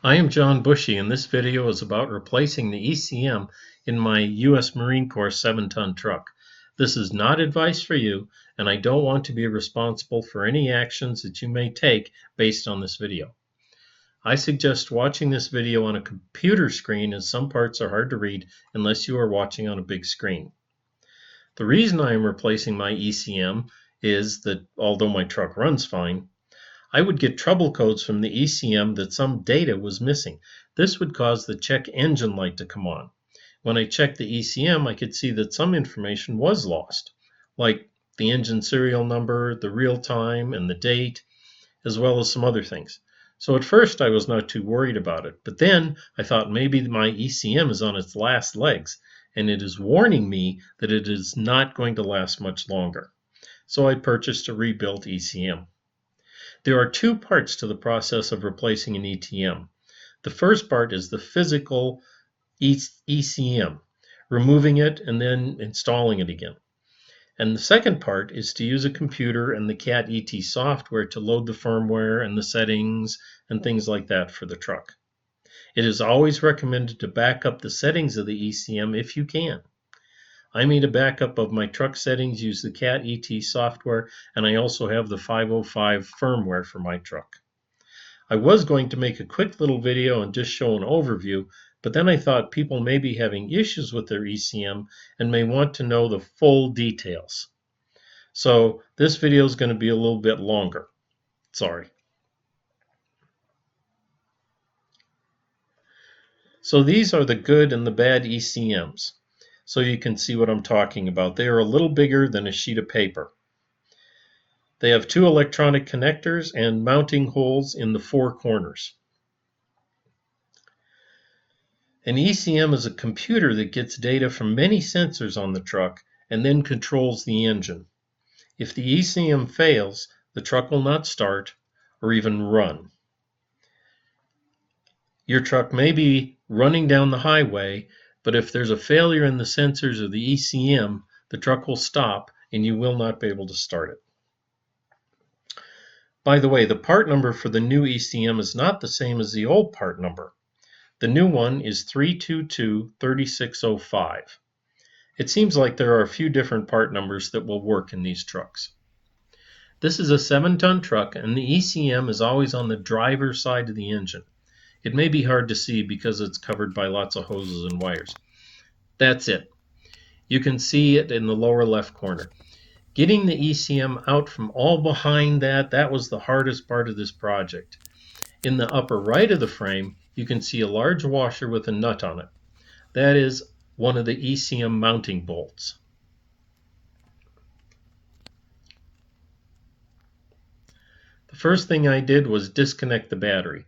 I am John Bushy, and this video is about replacing the ECM in my U.S. Marine Corps 7-ton truck. This is not advice for you, and I don't want to be responsible for any actions that you may take based on this video. I suggest watching this video on a computer screen, as some parts are hard to read unless you are watching on a big screen. The reason I am replacing my ECM is that although my truck runs fine, I would get trouble codes from the ECM that some data was missing. This would cause the check engine light to come on. When I checked the ECM, I could see that some information was lost, like the engine serial number, the real time, and the date, as well as some other things. So at first I was not too worried about it, but then I thought maybe my ECM is on its last legs, and it is warning me that it is not going to last much longer. So I purchased a rebuilt ECM. There are two parts to the process of replacing an ECM. The first part is the physical ECM, removing it and then installing it again. And the second part is to use a computer and the CAT-ET software to load the firmware and the settings and things like that for the truck. It is always recommended to back up the settings of the ECM if you can. I made a backup of my truck settings, use the CAT-ET software, and I also have the 505 firmware for my truck. I was going to make a quick little video and just show an overview, but then I thought people may be having issues with their ECM and may want to know the full details. So this video is going to be a little bit longer. Sorry. So these are the good and the bad ECMs. So you can see what I'm talking about. They are a little bigger than a sheet of paper. They have two electronic connectors and mounting holes in the four corners. An ECM is a computer that gets data from many sensors on the truck and then controls the engine. If the ECM fails, the truck will not start or even run. Your truck may be running down the highway, but if there's a failure in the sensors of the ECM, the truck will stop and you will not be able to start it. By the way, the part number for the new ECM is not the same as the old part number. The new one is 322-3605. It seems like there are a few different part numbers that will work in these trucks. This is a 7-ton truck, and the ECM is always on the driver's side of the engine. It may be hard to see because it's covered by lots of hoses and wires. That's it. You can see it in the lower left corner. Getting the ECM out from all behind that was the hardest part of this project. In the upper right of the frame, you can see a large washer with a nut on it. That is one of the ECM mounting bolts. The first thing I did was disconnect the battery.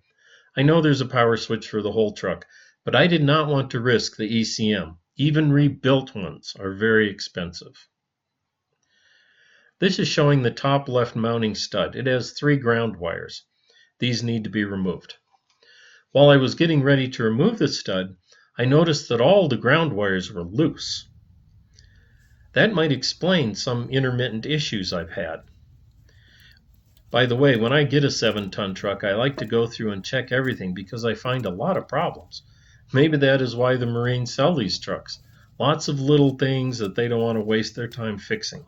I know there's a power switch for the whole truck, but I did not want to risk the ECM. Even rebuilt ones are very expensive. This is showing the top left mounting stud. It has 3 ground wires. These need to be removed. While I was getting ready to remove the stud, I noticed that all the ground wires were loose. That might explain some intermittent issues I've had. By the way, when I get a 7-ton truck, I like to go through and check everything because I find a lot of problems. Maybe that is why the Marines sell these trucks. Lots of little things that they don't want to waste their time fixing.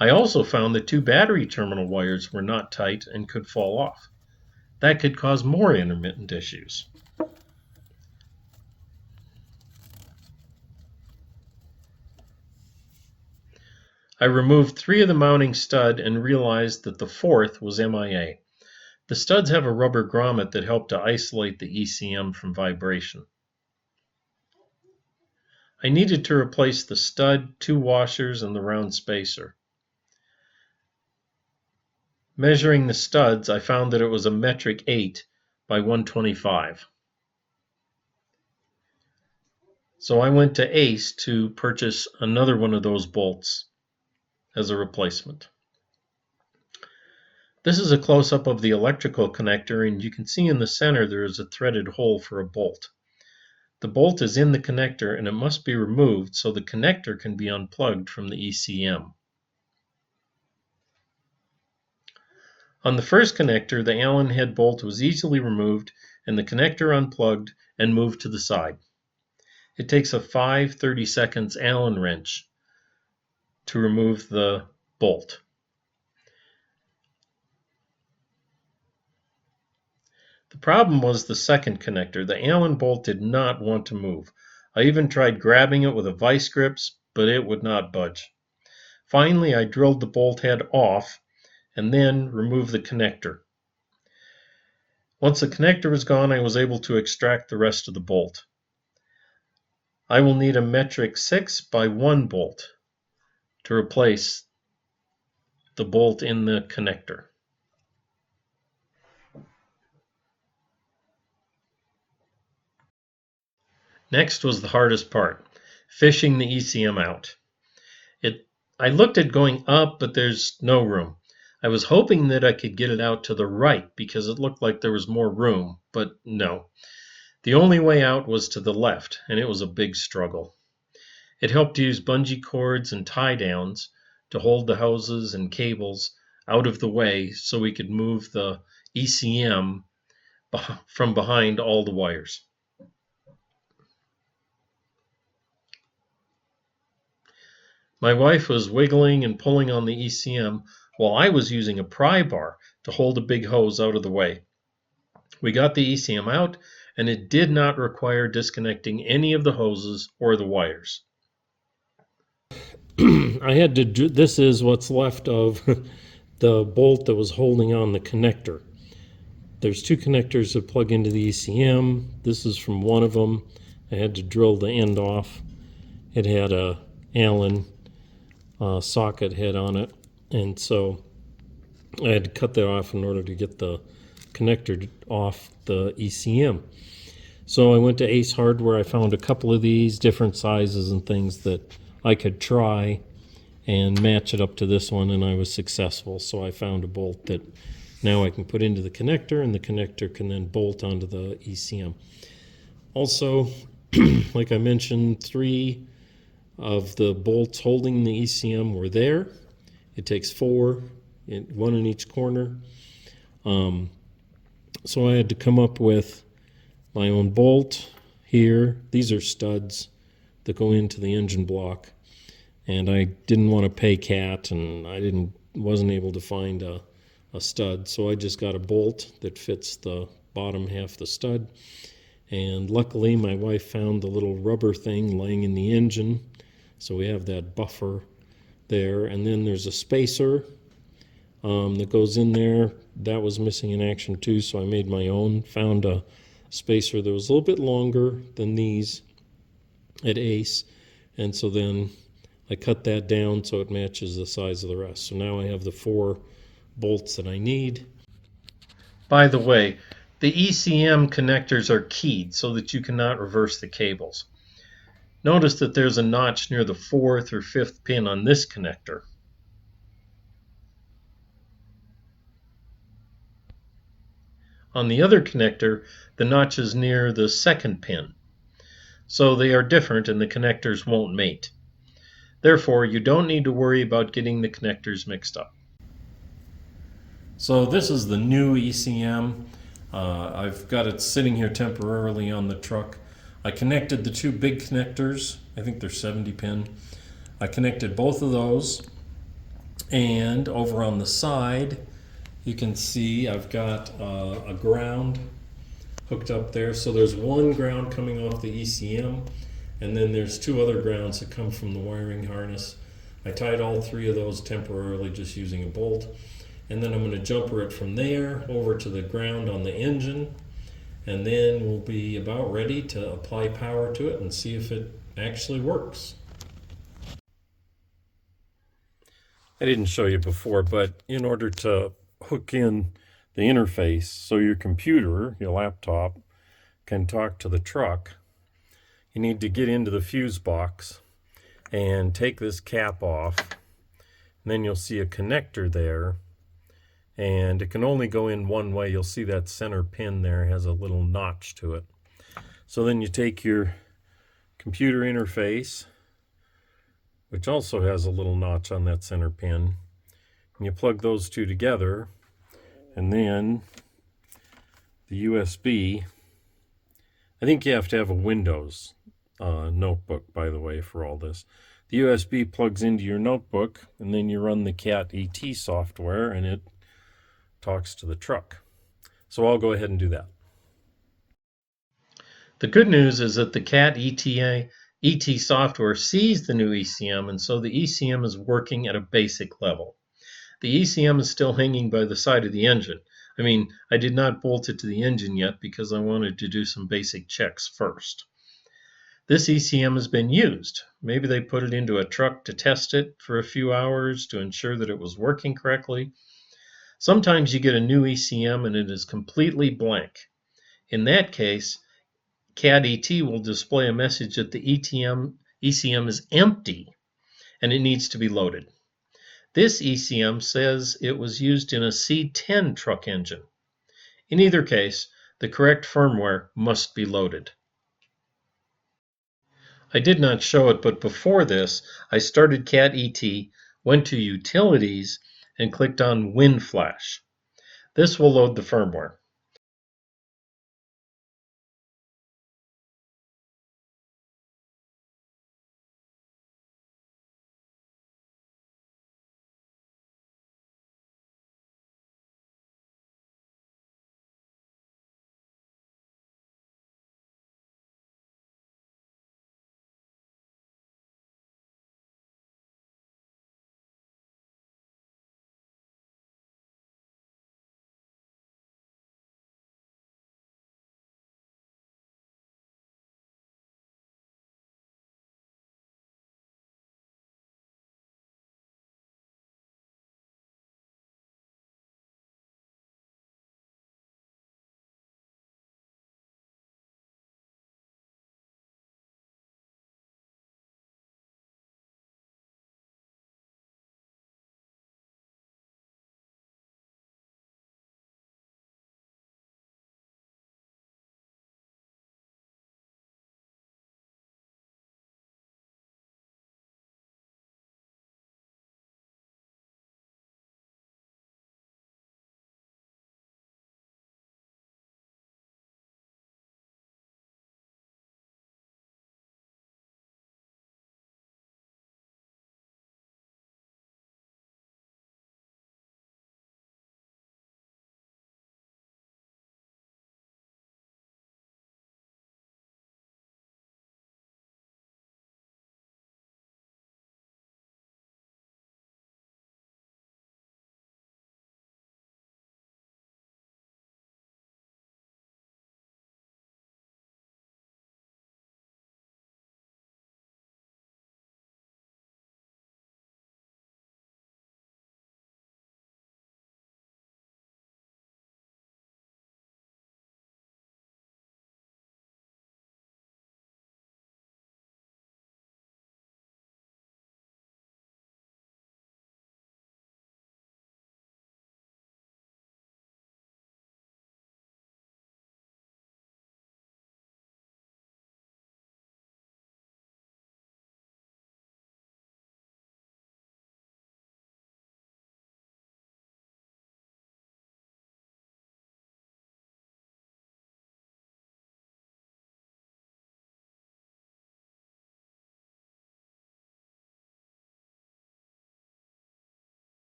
I also found that 2 battery terminal wires were not tight and could fall off. That could cause more intermittent issues. I removed 3 of the mounting stud and realized that the 4th was MIA. The studs have a rubber grommet that helped to isolate the ECM from vibration. I needed to replace the stud, 2 washers, and the round spacer. Measuring the studs, I found that it was a metric 8 by 125. So I went to Ace to purchase another one of those bolts as a replacement. This is a close-up of the electrical connector, and you can see in the center there is a threaded hole for a bolt. The bolt is in the connector and it must be removed so the connector can be unplugged from the ECM. On the first connector, the Allen head bolt was easily removed and the connector unplugged and moved to the side. It takes a 5/32 Allen wrench to remove the bolt. The problem was the second connector. The Allen bolt did not want to move. I even tried grabbing it with a vice grips, but it would not budge. Finally, I drilled the bolt head off and then removed the connector. Once the connector was gone, I was able to extract the rest of the bolt. I will need a metric 6x1 bolt to replace the bolt in the connector. Next was the hardest part, fishing the ECM out. I looked at going up, but there's no room. I was hoping that I could get it out to the right because it looked like there was more room, but no. The only way out was to the left, and it was a big struggle. It helped to use bungee cords and tie downs to hold the hoses and cables out of the way so we could move the ECM from behind all the wires. My wife was wiggling and pulling on the ECM while I was using a pry bar to hold a big hose out of the way. We got the ECM out, and it did not require disconnecting any of the hoses or the wires. This is what's left of the bolt that was holding on the connector. There's two connectors that plug into the ECM. This is from one of them. I had to drill the end off. It had a Allen socket head on it, and so I had to cut that off in order to get the connector off the ECM. So I went to Ace Hardware. I found a couple of these different sizes and things that I could try and match it up to this one, and I was successful. So I found a bolt that now I can put into the connector, and the connector can then bolt onto the ECM. Also, like I mentioned, 3 of the bolts holding the ECM were there. It takes 4, 1 in each corner. So I had to come up with my own bolt here. These are studs that go into the engine block, and I didn't want to pay CAT, and I wasn't able to find a stud, so I just got a bolt that fits the bottom half of the stud. And luckily my wife found the little rubber thing laying in the engine, so we have that buffer there. And then there's a spacer that goes in there. That was missing in action too, so I made my own. Found a spacer that was a little bit longer than these at Ace, and so then I cut that down so it matches the size of the rest. So now I have the 4 bolts that I need. By the way, the ECM connectors are keyed so that you cannot reverse the cables. Notice that there's a notch near the 4th or 5th pin on this connector. On the other connector, the notch is near the 2nd pin. So they are different and the connectors won't mate. Therefore, you don't need to worry about getting the connectors mixed up. So this is the new ECM. I've got it sitting here temporarily on the truck. I connected the 2 big connectors. I think they're 70 pin. I connected both of those, and over on the side you can see I've got a ground hooked up there. So there's one ground coming off the ECM, and then there's 2 other grounds that come from the wiring harness. I tied all 3 of those temporarily just using a bolt, and then I'm going to jumper it from there over to the ground on the engine, and then we'll be about ready to apply power to it and see if it actually works. I didn't show you before, but in order to hook in the interface so your computer, your laptop, can talk to the truck, you need to get into the fuse box and take this cap off, and then you'll see a connector there, and it can only go in one way. You'll see that center pin there has a little notch to it. So then you take your computer interface, which also has a little notch on that center pin, and you plug those 2 together, And then the USB, I think you have to have a Windows notebook, by the way, for all this. The USB plugs into your notebook, and then you run the CAT ET software, and it talks to the truck. So I'll go ahead and do that. The good news is that the CAT ET software sees the new ECM, and so the ECM is working at a basic level. The ECM is still hanging by the side of the engine. I mean, I did not bolt it to the engine yet because I wanted to do some basic checks first. This ECM has been used. Maybe they put it into a truck to test it for a few hours to ensure that it was working correctly. Sometimes you get a new ECM and it is completely blank. In that case, CAT ET will display a message that the ECM is empty and it needs to be loaded. This ECM says it was used in a C10 truck engine. In either case, the correct firmware must be loaded. I did not show it, but before this, I started CAT ET, went to Utilities, and clicked on WinFlash. This will load the firmware.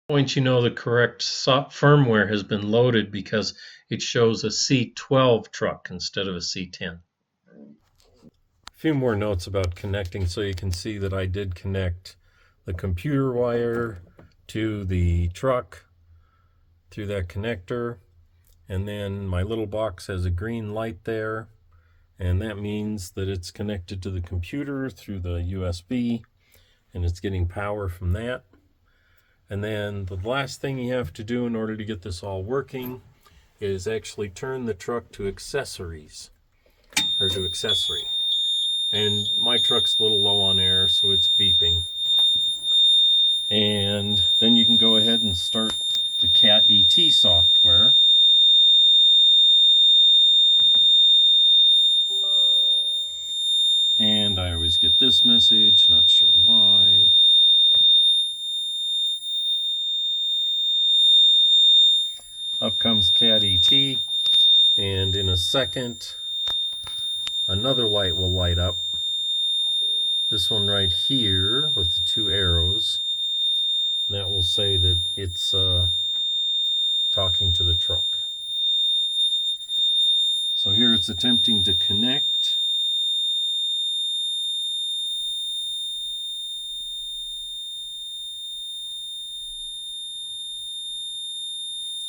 Once you know the correct firmware has been loaded because it shows a C12 truck instead of a C10. A few more notes about connecting so you can see that I did connect the computer wire to the truck through that connector, and then my little box has a green light there, and that means that it's connected to the computer through the USB and it's getting power from that. And then the last thing you have to do in order to get this all working is actually turn the truck to accessories, or to accessory. And my truck's a little low on air, so it's beeping. And then you can go ahead and start the CAT ET software. And I always get this message, not sure why. second, another light will light up. This one right here with the two arrows. And that will say that it's talking to the truck. So here it's attempting to connect.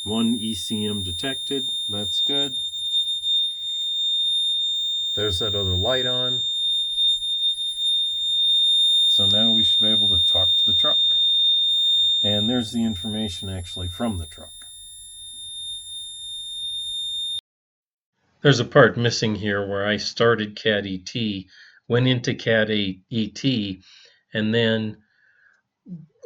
One ECM detected, that's good. There's that other light on. So now we should be able to talk to the truck. And there's the information actually from the truck. There's a part missing here where I started CAD ET, went into CAD ET, and then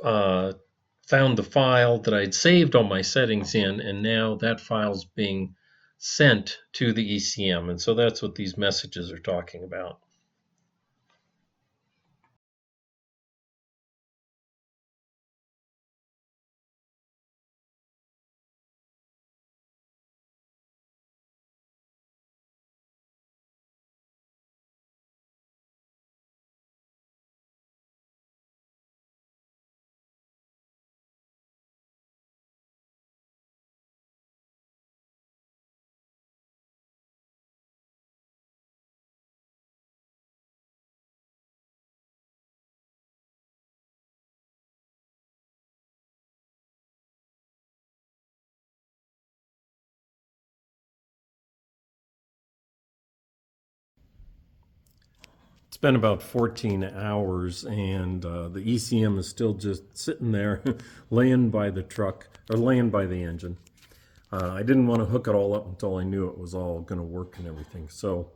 found the file that I'd saved all my settings in, and now that file's being sent to the ECM. And so that's what these messages are talking about. It's been about 14 hours and the ECM is still just sitting there laying by the truck, or laying by the engine. I didn't want to hook it all up until I knew it was all going to work and everything. So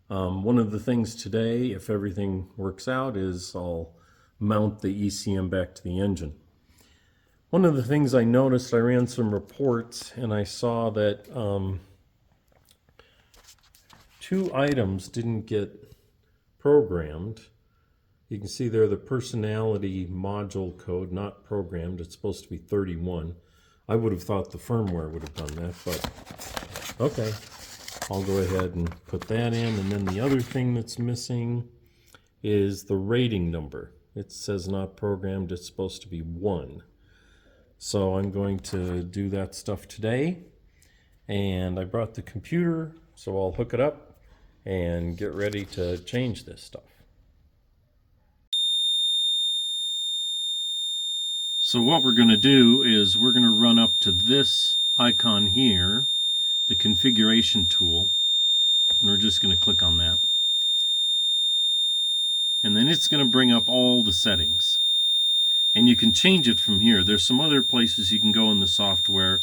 one of the things today, if everything works out, is I'll mount the ECM back to the engine. One of the things I noticed, I ran some reports and I saw that two items didn't get programmed. You can see there the personality module code, not programmed. It's supposed to be 31. I would have thought the firmware would have done that, but okay. I'll go ahead and put that in. And then the other thing that's missing is the rating number. It says not programmed. It's supposed to be 1. So I'm going to do that stuff today. And I brought the computer, so I'll hook it up and get ready to change this stuff. So what we're going to do is we're going to run up to this icon here, the configuration tool, and we're just going to click on that. And then it's going to bring up all the settings. And you can change it from here. There's some other places you can go in the software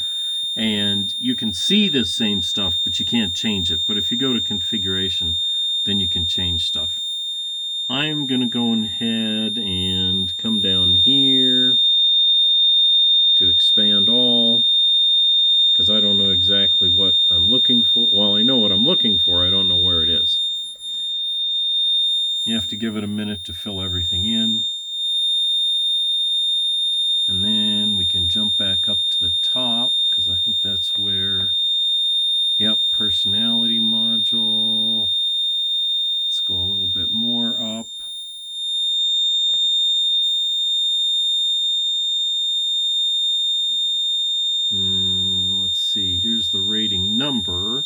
and you can see the same stuff, but you can't change it. But if you go to configuration, then you can change stuff. I'm going to go ahead and come down here to expand all, because I don't know exactly what I'm looking for. Well, I know what I'm looking for. I don't know where it is. You have to give it a minute to fill everything in. And then we can jump back up to the top, because I think that's where, yep, personality module. Let's go a little bit more up. Let's see, here's the rating number.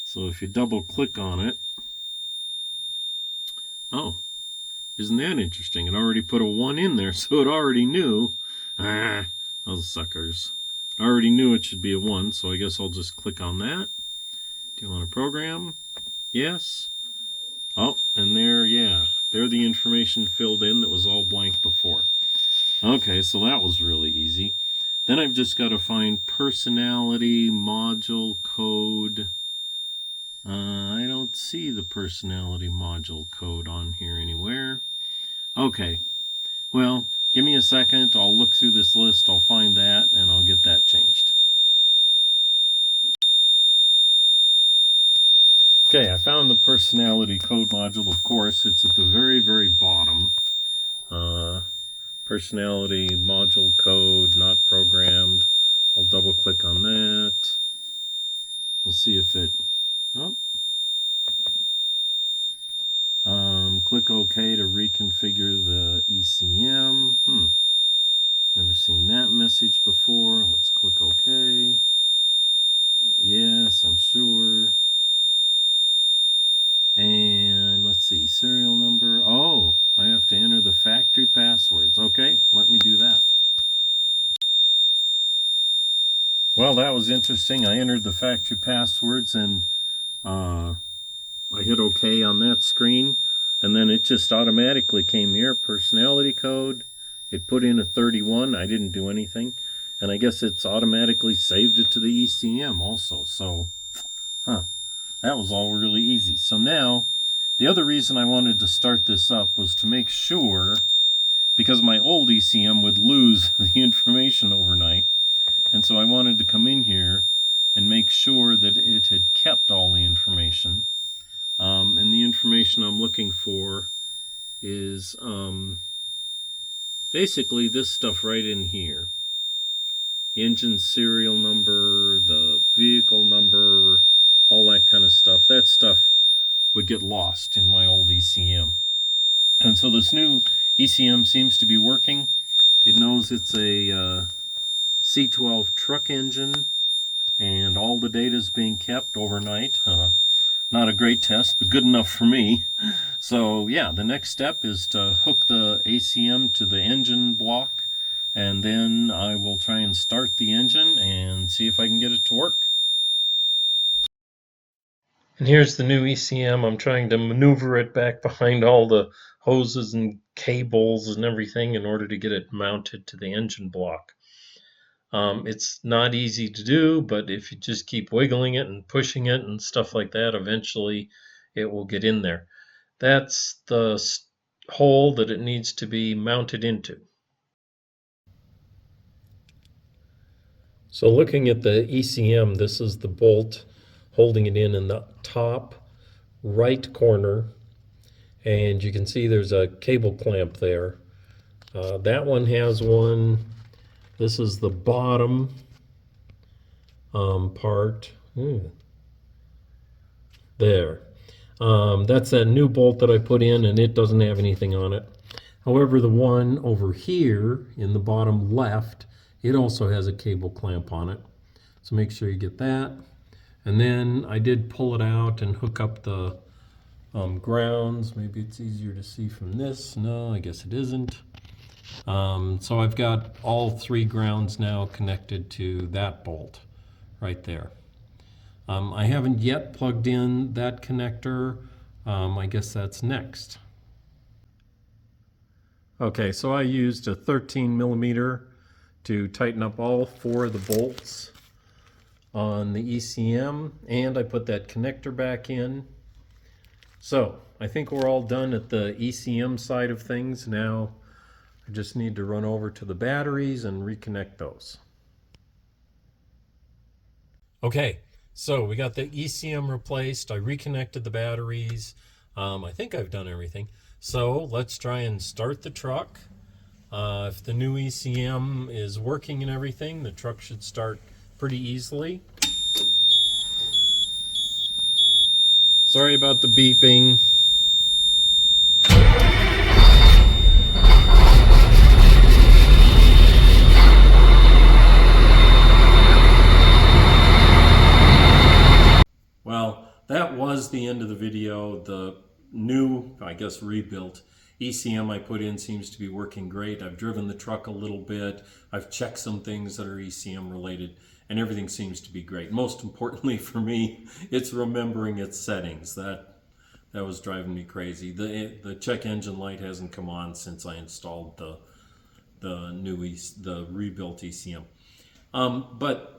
So if you double click on it, oh, isn't that interesting? It already put a 1 in there, so it already knew. Ah, those suckers. I already knew it should be a 1, so I guess I'll just click on that. Do you want to program? Yes. Oh, and there, yeah, there the information filled in that was all blank before. Okay, so that was really easy. Then I've just got to find personality module code. I don't see the personality module code on here anywhere. Okay, well, give me a second. I'll look through this list. I'll find that, and I'll get that changed. Okay, I found the personality code module, of course. It's at the very, very bottom. Personality module code, not programmed. I'll double click on that. Well, that was interesting. I entered the factory passwords and I hit OK on that screen, and then it just automatically came here, personality code. It put in a 31. I didn't do anything, and I guess it's automatically saved it to the ECM also. So, that was all really easy. So now, the other reason I wanted to start this up was to make sure, because my old ECM would lose the information overnight, and so I wanted to come in here and make sure that it had kept all the information. And the information I'm looking for is basically this stuff right in here. The engine serial number, the vehicle number, all that kind of stuff. That stuff would get lost in my old ECM. And so this new ECM seems to be working. It knows it's a C12 truck engine, and all the data is being kept overnight. Not a great test, but good enough for me. So yeah, the next step is to hook the ECM to the engine block, and then I will try and start the engine and see if I can get it to work. And here's the new ECM. I'm trying to maneuver it back behind all the hoses and cables and everything in order to get it mounted to the engine block. It's not easy to do, but if you just keep wiggling it and pushing it and stuff like that, eventually it will get in there. That's the hole that it needs to be mounted into. So looking at the ECM, this is the bolt holding it in the top right corner, and you can see there's a cable clamp there. That one has one. This is the bottom part. There. That's that new bolt that I put in, and it doesn't have anything on it. However, the one over here in the bottom left, it also has a cable clamp on it. So make sure you get that. And then I did pull it out and hook up the grounds. Maybe it's easier to see from this. No, I guess it isn't. So I've got all 3 grounds now connected to that bolt right there. I haven't yet plugged in that connector. I guess that's next. Okay, so I used a 13 millimeter to tighten up all 4 of the bolts on the ECM, and I put that connector back in. So I think we're all done at the ECM side of things. Now I just need to run over to the batteries and reconnect those. Okay, so we got the ECM replaced. I reconnected the batteries. I think I've done everything. So let's try and start the truck. If the new ECM is working and everything, the truck should start pretty easily. Sorry about the beeping. Well, that was the end of the video. The new, I guess, rebuilt ECM I put in seems to be working great. I've driven the truck a little bit. I've checked some things that are ECM related, and everything seems to be great. Most importantly for me, it's remembering its settings. That was driving me crazy. The check engine light hasn't come on since I installed the rebuilt ECM. But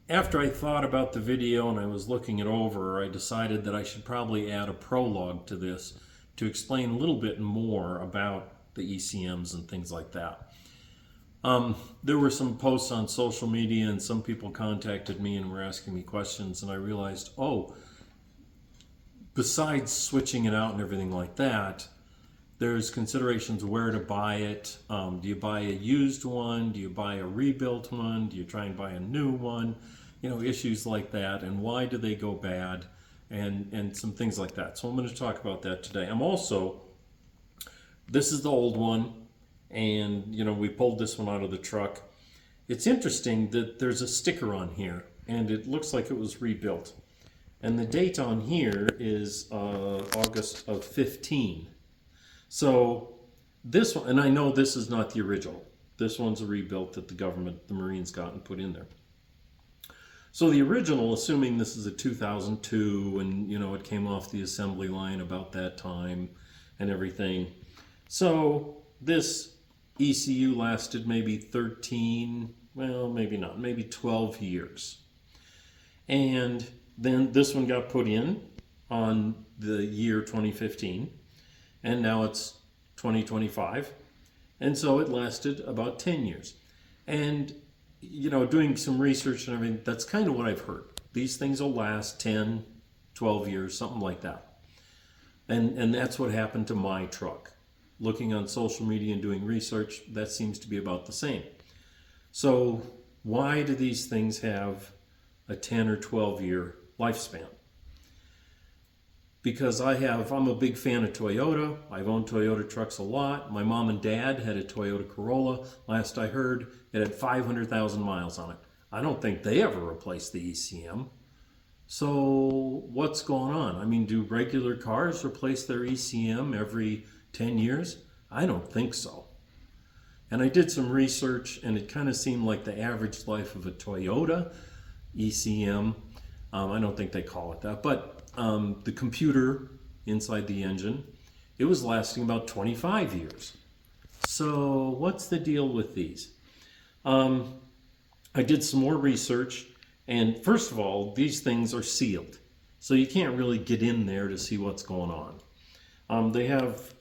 after I thought about the video and I was looking it over, I decided that I should probably add a prologue to this to explain a little bit more about the ECMs and things like that. There were some posts on social media and some people contacted me and were asking me questions, and I realized, oh, besides switching it out and everything like that, there's considerations where to buy it. Do you buy a used one? Do you buy a rebuilt one? Do you try and buy a new one? You know, issues like that, and why do they go bad, and some things like that. So I'm going to talk about that today. This is the old one, and you know, we pulled this one out of the truck. It's interesting that there's a sticker on here, and it looks like it was rebuilt. And the date on here is August of 15. So this one, and I know this is not the original. This one's a rebuilt that the government, the Marines got and put in there. So the original, assuming this is a 2002 and it came off the assembly line about that time and everything. So this ECU lasted maybe 13, well, maybe not, maybe 12 years. And then this one got put in on the year 2015, and now it's 2025. And so it lasted about 10 years. And, doing some research and everything, that's kind of what I've heard. These things will last 10, 12 years, something like that. And that's what happened to my truck. Looking on social media and doing research, that seems to be about the same. So why do these things have a 10 or 12 year lifespan? Because I'm a big fan of Toyota. I've owned Toyota trucks a lot. My mom and dad had a Toyota Corolla. Last I heard, it had 500,000 miles on it. I don't think they ever replaced the ECM. So what's going on? I mean, do regular cars replace their ECM every 10 years? I don't think so. And I did some research, and it kind of seemed like the average life of a Toyota ECM, I don't think they call it that, but the computer inside the engine, it was lasting about 25 years. So what's the deal with these? I did some more research, and first of all, these things are sealed. So you can't really get in there to see what's going on. They have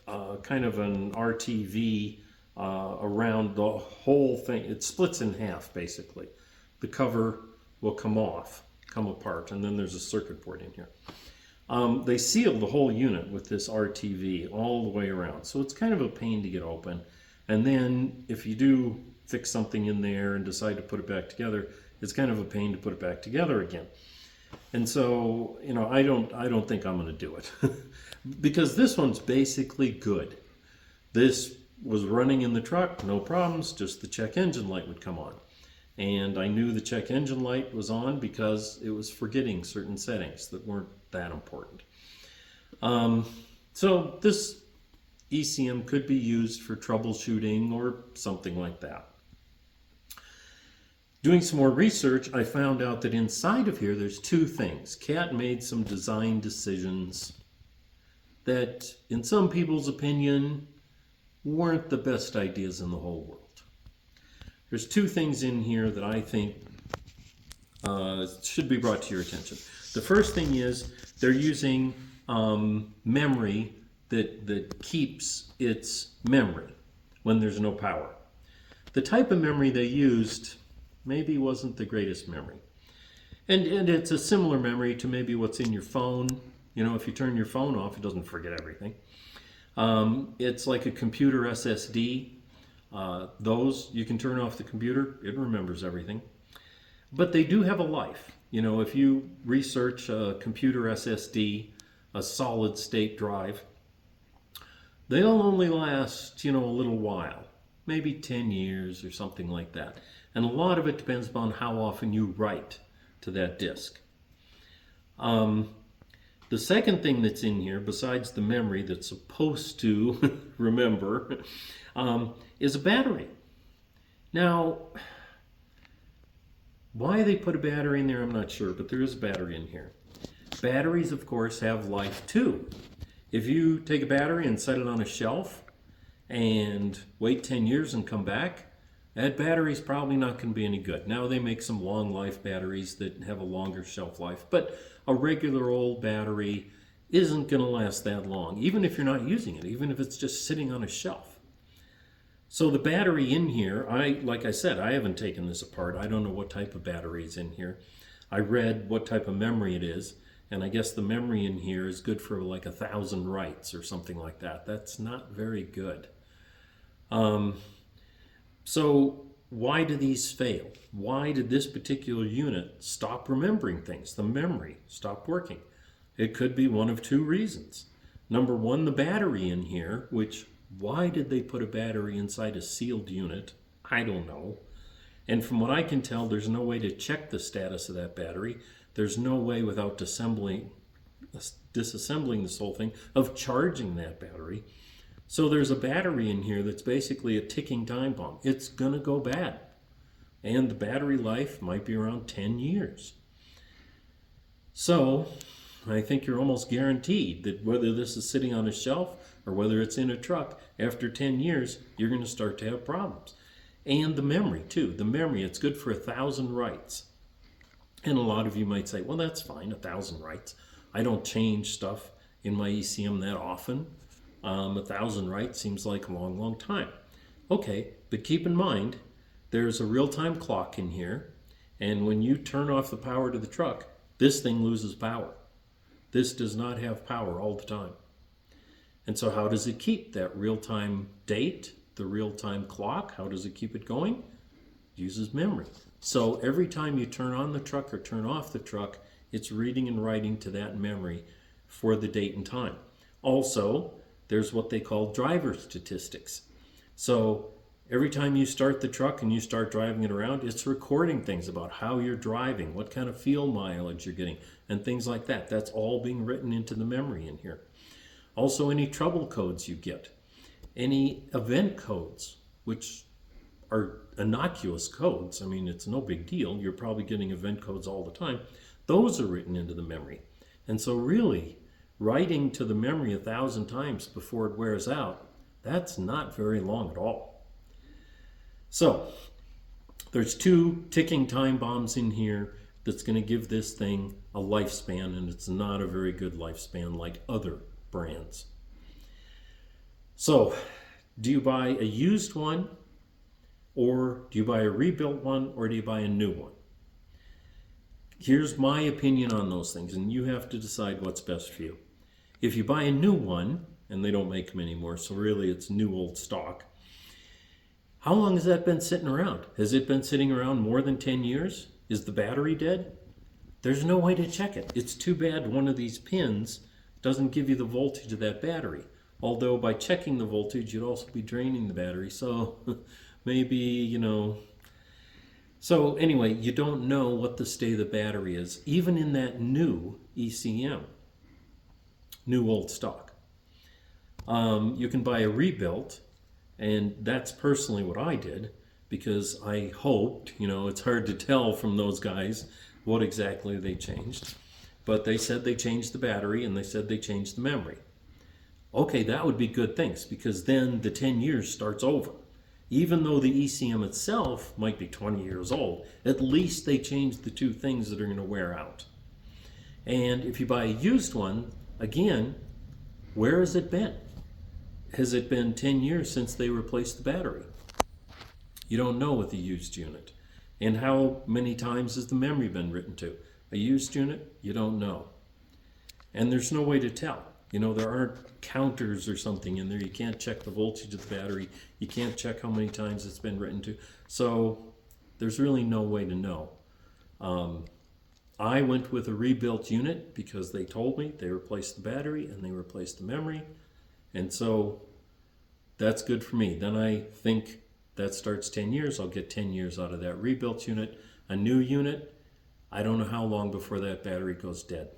kind of an RTV around the whole thing. It splits in half, basically. The cover will come apart, and then there's a circuit board in here. They sealed the whole unit with this RTV all the way around, so it's kind of a pain to get open. And then if you do fix something in there and decide to put it back together, it's kind of a pain to put it back together again. And so, I don't think I'm going to do it because this one's basically good. This was running in the truck, no problems, just the check engine light would come on. And I knew the check engine light was on because it was forgetting certain settings that weren't that important. So this ECM could be used for troubleshooting or something like that. Doing some more research, I found out that inside of here there's two things. Cat made some design decisions that, in some people's opinion, weren't the best ideas in the whole world. There's two things in here that I think should be brought to your attention. The first thing is they're using memory that keeps its memory when there's no power. The type of memory they used maybe wasn't the greatest memory. And it's a similar memory to maybe what's in your phone. If you turn your phone off, it doesn't forget everything. It's like a computer SSD. Those, you can turn off the computer, it remembers everything. But they do have a life. If you research a computer SSD, a solid state drive, they'll only last, a little while, maybe 10 years or something like that. And a lot of it depends upon how often you write to that disk. The second thing that's in here, besides the memory that's supposed to remember, is a battery. Now, why they put a battery in there, I'm not sure, but there is a battery in here. Batteries, of course, have life too. If you take a battery and set it on a shelf and wait 10 years and come back, that battery's probably not going to be any good. Now they make some long life batteries that have a longer shelf life, but a regular old battery isn't going to last that long, even if you're not using it, even if it's just sitting on a shelf. So the battery in here, like I said, I haven't taken this apart. I don't know what type of battery is in here. I read what type of memory it is, and I guess the memory in here is good for like 1,000 writes or something like that. That's not very good. So why do these fail? Why did this particular unit stop remembering things? The memory stopped working. It could be one of two reasons. Number one, the battery in here, which, why did they put a battery inside a sealed unit? I don't know. And from what I can tell, there's no way to check the status of that battery. There's no way without disassembling this whole thing of charging that battery. So there's a battery in here that's basically a ticking time bomb. It's going to go bad. and the battery life might be around 10 years. So I think you're almost guaranteed that whether this is sitting on a shelf or whether it's in a truck, after 10 years, you're going to start to have problems. And the memory too. The memory, it's good for 1,000 writes. And a lot of you might say, well, that's fine, 1,000 writes. I don't change stuff in my ECM that often. 1,000 writes seems like a long, long time. Okay, but keep in mind, there's a real-time clock in here, and when you turn off the power to the truck, this thing loses power. This does not have power all the time. And so how does it keep that real-time date, the real-time clock? How does it keep it going? It uses memory. So every time you turn on the truck or turn off the truck, it's reading and writing to that memory for the date and time. Also, there's what they call driver statistics. So every time you start the truck and you start driving it around, it's recording things about how you're driving, what kind of fuel mileage you're getting, and things like that. That's all being written into the memory in here. Also, any trouble codes you get, any event codes, which are innocuous codes. I mean, it's no big deal. You're probably getting event codes all the time. Those are written into the memory. And so really, writing to the memory 1,000 times before it wears out, that's not very long at all. So there's 2 ticking time bombs in here that's going to give this thing a lifespan, and it's not a very good lifespan like other brands. So do you buy a used one, or do you buy a rebuilt one, or do you buy a new one? Here's my opinion on those things, and you have to decide what's best for you. If you buy a new one, and they don't make them anymore, so really it's new old stock, how long has that been sitting around? Has it been sitting around more than 10 years? Is the battery dead? There's no way to check it. It's too bad one of these pins doesn't give you the voltage of that battery. Although by checking the voltage, you'd also be draining the battery. So maybe, you know. So anyway, you don't know what the state of the battery is, even in that new ECM, new old stock. You can buy a rebuilt, and that's personally what I did, because I hoped, you know, it's hard to tell from those guys what exactly they changed. But they said they changed the battery, and they said they changed the memory. Okay, that would be good things, because then the 10 years starts over. Even though the ECM itself might be 20 years old, at least they changed the 2 things that are going to wear out. And if you buy a used one, again, where has it been? Has it been 10 years since they replaced the battery? You don't know with a used unit. And how many times has the memory been written to? A used unit, you don't know. And there's no way to tell. You know, there aren't counters or something in there. You can't check the voltage of the battery. You can't check how many times it's been written to. So there's really no way to know. I went with a rebuilt unit because they told me they replaced the battery and they replaced the memory. And so that's good for me. Then I think that starts 10 years. I'll get 10 years out of that rebuilt unit. A new unit, I don't know how long before that battery goes dead.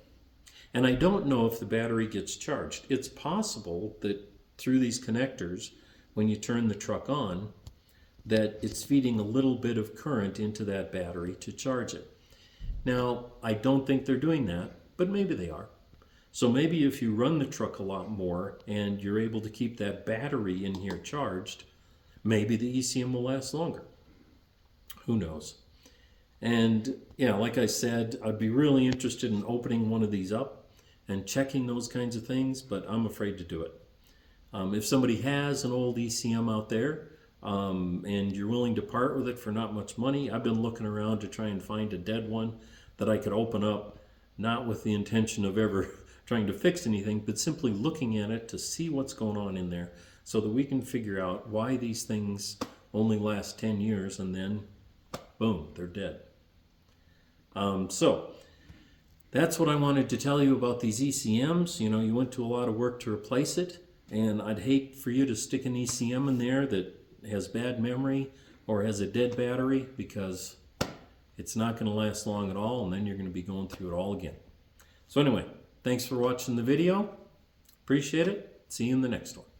And I don't know if the battery gets charged. It's possible that through these connectors, when you turn the truck on, that it's feeding a little bit of current into that battery to charge it. Now, I don't think they're doing that, but maybe they are. So maybe if you run the truck a lot more and you're able to keep that battery in here charged, maybe the ECM will last longer. Who knows? And yeah, like I said, I'd be really interested in opening one of these up and checking those kinds of things, but I'm afraid to do it. If somebody has an old ECM out there and you're willing to part with it for not much money, I've been looking around to try and find a dead one that I could open up, not with the intention of ever trying to fix anything, but simply looking at it to see what's going on in there so that we can figure out why these things only last 10 years and then, boom, they're dead. So that's what I wanted to tell you about these ECMs. You know, you went to a lot of work to replace it, and I'd hate for you to stick an ECM in there that has bad memory or has a dead battery, because it's not going to last long at all, and then you're going to be going through it all again. So anyway, thanks for watching the video. Appreciate it. See you in the next one.